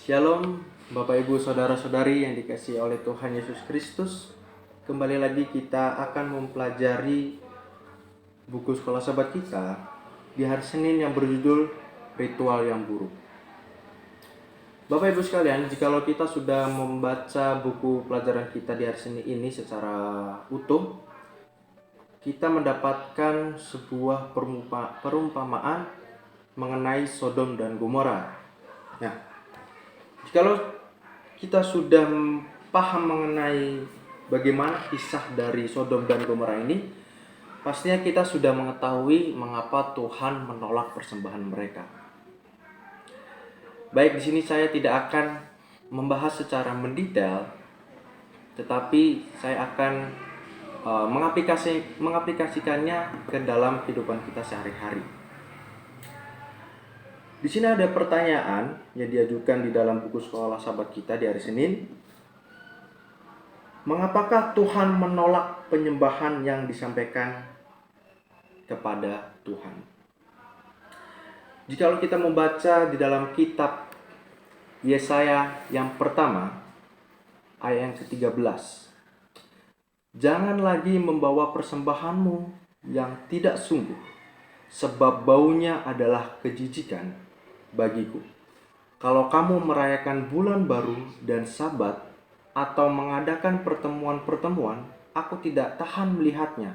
Shalom, Bapak Ibu Saudara-saudari yang dikasihi oleh Tuhan Yesus Kristus. Kembali lagi kita akan mempelajari buku sekolah sahabat kita di hari Senin yang berjudul Ritual yang Buruk. Bapak Ibu sekalian, jikalau kita sudah membaca buku pelajaran kita di hari Senin ini secara utuh, kita mendapatkan sebuah perumpamaan mengenai Sodom dan Gomora. Nah, jikalau kita sudah paham mengenai bagaimana kisah dari Sodom dan Gomora ini, pastinya kita sudah mengetahui mengapa Tuhan menolak persembahan mereka. Baik, di sini saya tidak akan membahas secara mendetail, tetapi saya akan mengaplikasikannya ke dalam kehidupan kita sehari-hari. Di sini ada pertanyaan yang diajukan di dalam buku sekolah sahabat kita di hari Senin. Mengapakah Tuhan menolak penyembahan yang disampaikan kepada Tuhan? Jikalau kita membaca di dalam kitab Yesaya yang pertama, ayat yang ke-13. Jangan lagi membawa persembahanmu yang tidak sungguh, sebab baunya adalah kejijikan bagiku. Kalau kamu merayakan bulan baru dan Sabat atau mengadakan pertemuan-pertemuan, aku tidak tahan melihatnya,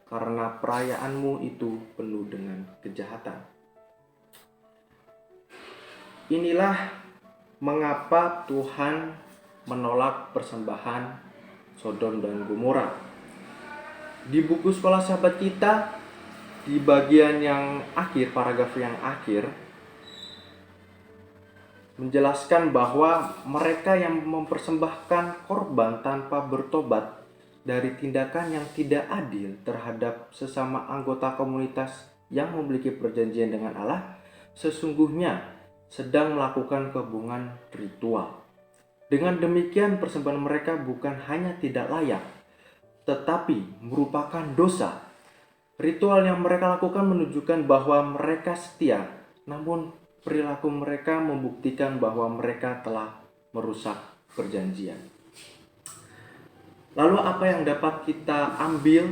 karena perayaanmu itu penuh dengan kejahatan. Inilah mengapa Tuhan menolak persembahan Sodom dan Gomora. Di buku sekolah sahabat kita, di bagian yang akhir, paragraf yang akhir, menjelaskan bahwa mereka yang mempersembahkan korban tanpa bertobat dari tindakan yang tidak adil terhadap sesama anggota komunitas yang memiliki perjanjian dengan Allah, sesungguhnya sedang melakukan kebohongan ritual. Dengan demikian, persembahan mereka bukan hanya tidak layak, tetapi merupakan dosa. Ritual yang mereka lakukan menunjukkan bahwa mereka setia, namun perilaku mereka membuktikan bahwa mereka telah merusak perjanjian. Lalu apa yang dapat kita ambil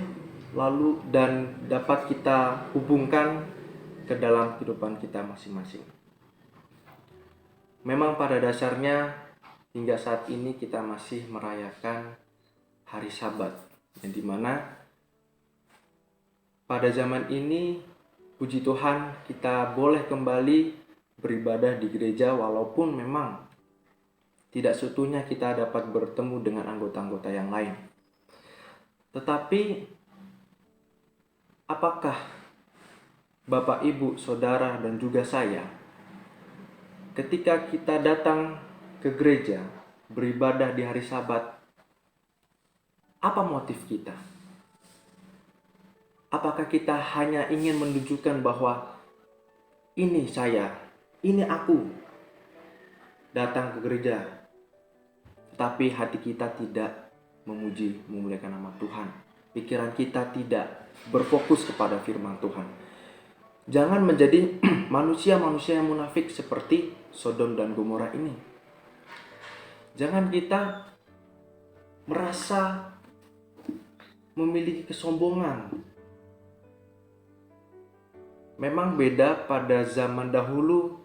dan dapat kita hubungkan ke dalam kehidupan kita masing-masing? Memang pada dasarnya hingga saat ini kita masih merayakan hari Sabat, yang dimana pada zaman ini puji Tuhan kita boleh kembali beribadah di gereja, walaupun memang tidak seutuhnya kita dapat bertemu dengan anggota-anggota yang lain. Tetapi apakah Bapak, Ibu, Saudara, dan juga saya, ketika kita datang ke gereja beribadah di hari Sabat, apa motif kita? Apakah kita hanya ingin menunjukkan bahwa ini saya, ini aku datang ke gereja, tetapi hati kita tidak memuji, memuliakan nama Tuhan. Pikiran kita tidak berfokus kepada firman Tuhan. Jangan menjadi manusia-manusia yang munafik seperti Sodom dan Gomora ini. Jangan kita merasa memiliki kesombongan. Memang beda pada zaman dahulu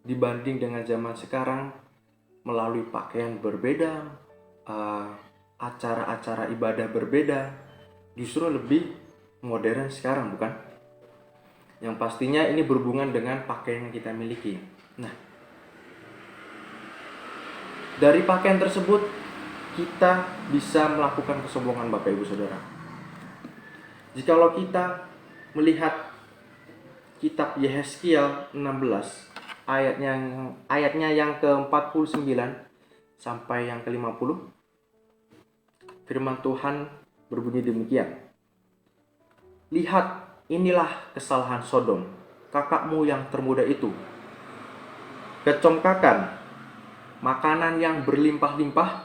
dibanding dengan zaman sekarang, melalui pakaian berbeda, acara-acara ibadah berbeda, justru lebih modern sekarang, bukan? Yang pastinya ini berhubungan dengan pakaian yang kita miliki. Nah, dari pakaian tersebut kita bisa melakukan kesombongan, Bapak Ibu Saudara. Jikalau kita melihat kitab Yehezkiel 16 ayatnya yang ke-49 sampai yang ke-50, firman Tuhan berbunyi demikian. Lihat, inilah kesalahan Sodom, kakakmu yang termuda itu. Kecongkakan, makanan yang berlimpah-limpah,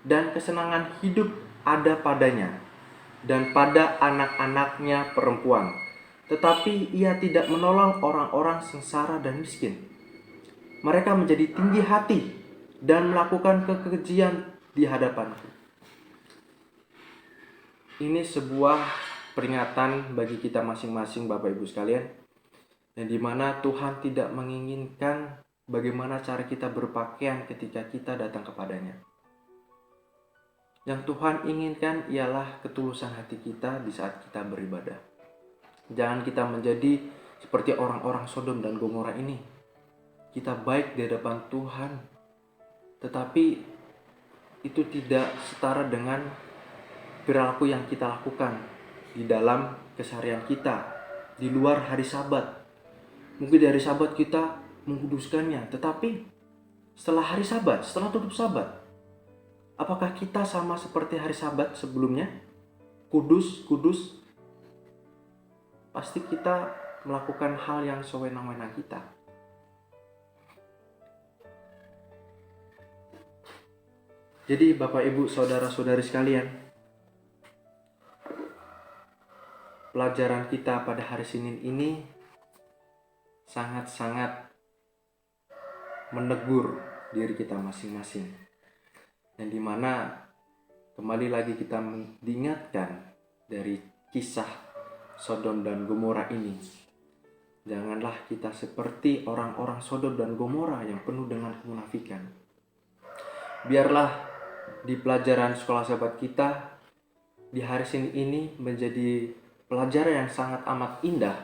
dan kesenangan hidup ada padanya dan pada anak-anaknya perempuan. Tetapi ia tidak menolong orang-orang sengsara dan miskin. mereka menjadi tinggi hati dan melakukan kekejian di hadapanku. Ini sebuah peringatan bagi kita masing-masing Bapak Ibu sekalian, yang dimana Tuhan tidak menginginkan bagaimana cara kita berpakaian ketika kita datang kepadanya. Yang Tuhan inginkan ialah ketulusan hati kita di saat kita beribadah. Jangan kita menjadi seperti orang-orang Sodom dan Gomora ini. Kita baik di hadapan Tuhan, tetapi itu tidak setara dengan perilaku yang kita lakukan di dalam keseharian kita di luar hari Sabat. Mungkin di hari Sabat kita mengkuduskannya, tetapi setelah hari Sabat, setelah tutup Sabat, apakah kita sama seperti hari Sabat sebelumnya? Kudus. Pasti kita melakukan hal yang sewenang-wenang kita. Jadi Bapak Ibu saudara-saudari sekalian, pelajaran kita pada hari Senin ini sangat-sangat menegur diri kita masing-masing. Yang dimana kembali lagi kita diingatkan dari kisah Sodom dan Gomora ini. Janganlah kita seperti orang-orang Sodom dan Gomora yang penuh dengan kemunafikan. Biarlah di pelajaran sekolah sahabat kita di hari Senin ini menjadi pelajaran yang sangat amat indah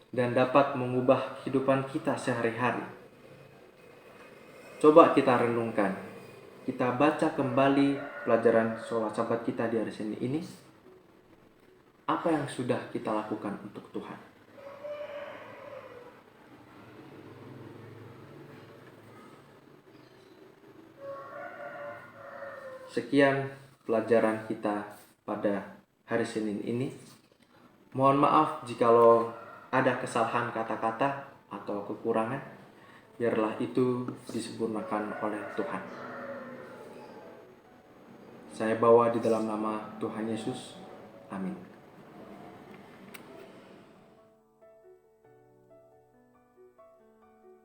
dan dapat mengubah kehidupan kita sehari-hari. Coba kita renungkan, kita baca kembali pelajaran sekolah sahabat kita di hari Senin ini. Apa yang sudah kita lakukan untuk Tuhan? Sekian pelajaran kita pada hari Senin ini. Mohon maaf jikalau ada kesalahan kata-kata atau kekurangan. Biarlah itu disempurnakan oleh Tuhan. Saya bawa di dalam nama Tuhan Yesus. Amin.